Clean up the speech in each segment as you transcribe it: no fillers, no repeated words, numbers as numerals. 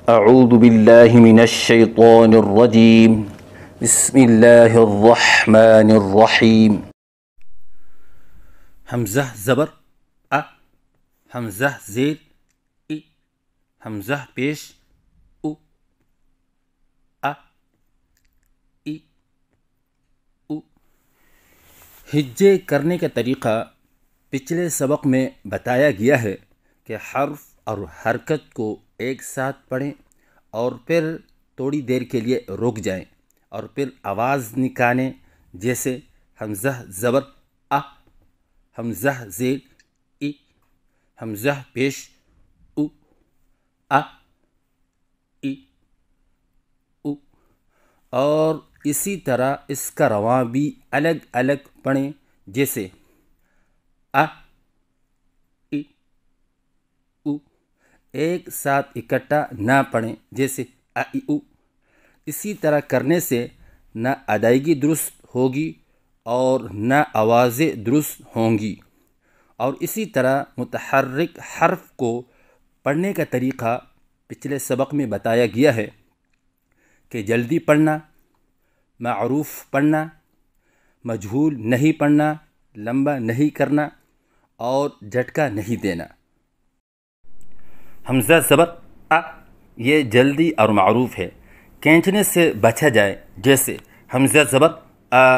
اعوذ باللہ من الشیطان الرجیم بسم اللہ الرحمن الرحیم۔ حمزہ زبر ا، حمزہ زیر ای، حمزہ پیش او، ا ای او۔ ہجے کرنے کا طریقہ پچھلے سبق میں بتایا گیا ہے کہ حرف اور حرکت کو ایک ساتھ پڑھیں اور پھر تھوڑی دیر کے لیے رک جائیں اور پھر آواز نکالیں، جیسے حمزہ زبر ا، حمزہ زیر ای، حمزہ پیش او، ا ای او۔ اور اسی طرح اس کا رواں بھی الگ الگ پڑھیں، جیسے ا ای او۔ ایک ساتھ اکٹھا نہ پڑھیں، جیسے ا ای او۔ اسی طرح کرنے سے نہ ادائیگی درست ہوگی اور نہ آوازیں درست ہوں گی۔ اور اسی طرح متحرک حرف کو پڑھنے کا طریقہ پچھلے سبق میں بتایا گیا ہے کہ جلدی پڑھنا، معروف پڑھنا، مجہول نہیں پڑھنا، لمبا نہیں کرنا اور جھٹکا نہیں دینا۔ حمزہ زبر ا یہ جلدی اور معروف ہے، کھینچنے سے بچا جائے، جیسے حمزہ زبر ا۔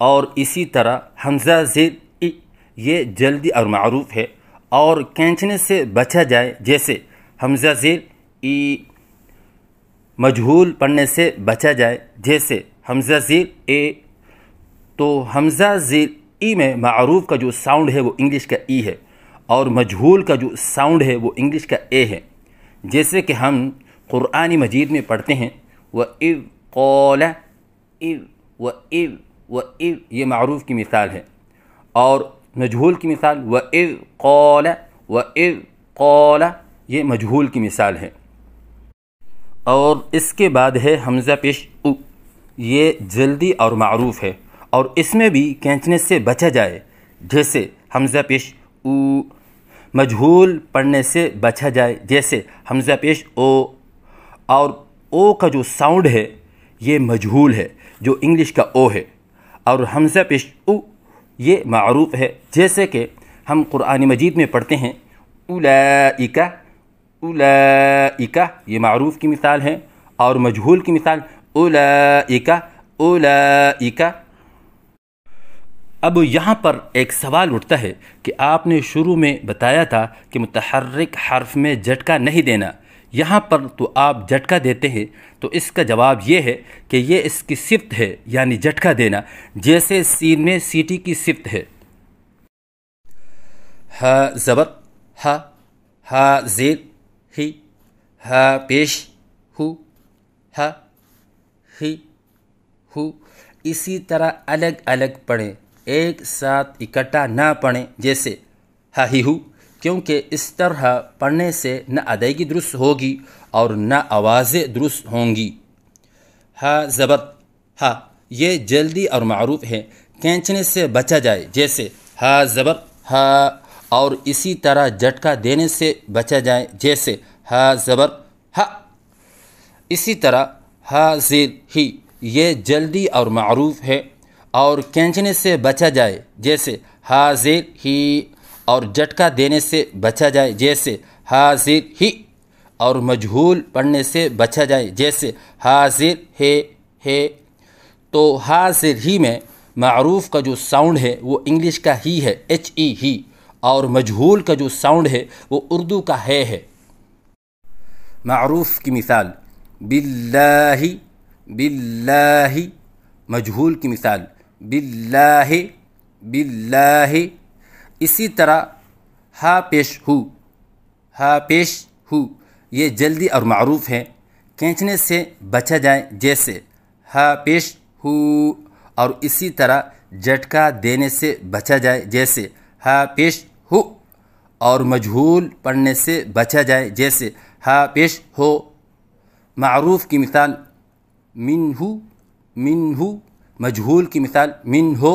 اور اسی طرح حمزہ زیر ای یہ جلدی اور معروف ہے اور کھینچنے سے بچا جائے، جیسے حمزہ زیر ای۔ مجہول پڑھنے سے بچا جائے، جیسے حمزہ زیر اے۔ تو حمزہ زیر ای میں معروف کا جو ساؤنڈ ہے وہ انگلش کا ای ہے، اور مجہول کا جو ساؤنڈ ہے وہ انگلش کا اے ہے۔ جیسے کہ ہم قرآن مجید میں پڑھتے ہیں وَإِذْ قَالَ اِذْ وَإِذْ وَإِذْ، یہ معروف کی مثال ہے، اور مجہول کی مثال وَإِذْ قَالَ وَإِذْ قَالَ، یہ مجہول کی مثال ہے۔ اور اس کے بعد ہے حمزہ پیش او، یہ جلدی اور معروف ہے اور اس میں بھی کھینچنے سے بچا جائے، جیسے حمزہ پیش او۔ مجہول پڑھنے سے بچا جائے، جیسے حمزہ پیش او۔ اور او کا جو ساؤنڈ ہے یہ مجہول ہے، جو انگلش کا او ہے، اور حمزہ پیش او یہ معروف ہے، جیسے کہ ہم قرآن مجید میں پڑھتے ہیں اولئک اولئک، یہ معروف کی مثال ہے، اور مجہول کی مثال اولئک اولئک۔ اب یہاں پر ایک سوال اٹھتا ہے کہ آپ نے شروع میں بتایا تھا کہ متحرک حرف میں جھٹکا نہیں دینا، یہاں پر تو آپ جھٹکا دیتے ہیں، تو اس کا جواب یہ ہے کہ یہ اس کی صفت ہے، یعنی جھٹکا دینا، جیسے سین میں سیٹی کی صفت ہے۔ ہا زبر ہا، ہا زیر ہی، ہا پیش ہو، ہا ہی ہو۔ اسی طرح الگ الگ پڑھیں، ایک ساتھ اکٹھا نہ پڑھیں، جیسے ہا ہی ہو، کیونکہ اس طرح پڑھنے سے نہ ادائیگی درست ہوگی اور نہ آوازیں درست ہوں گی۔ ہا زبر ہا یہ جلدی اور معروف ہے، کھینچنے سے بچا جائے، جیسے ہا زبر ہا۔ اور اسی طرح جھٹکا دینے سے بچا جائے، جیسے ہا زبر ہا۔ اسی طرح ہا زیر ہی یہ جلدی اور معروف ہے اور کھینچنے سے بچا جائے، جیسے ہا زیر ہی، اور جھٹکا دینے سے بچا جائے، جیسے ہا زیر ہی، اور مجہول پڑھنے سے بچا جائے، جیسے ہا زیر ہے۔ تو ہا زیر ہی میں معروف کا جو ساؤنڈ ہے وہ انگلش کا ہی ہے، ایچ ای ہی، اور مجہول کا جو ساؤنڈ ہے وہ اردو کا ہے۔ معروف کی مثال باللہ باللہ، مجہول کی مثال باللہ باللہ۔ اسی طرح ہا پیش ہو، ہا پیش ہو یہ جلدی اور معروف ہے، کھینچنے سے بچا جائے، جیسے ہا پیش ہو۔ اور اسی طرح جھٹکا دینے سے بچا جائے، جیسے ہا پیش ہو، اور مجہول پڑھنے سے بچا جائے، جیسے ہا پیش ہو۔ معروف کی مثال منہ منہ، مجہول کی مثال من ہو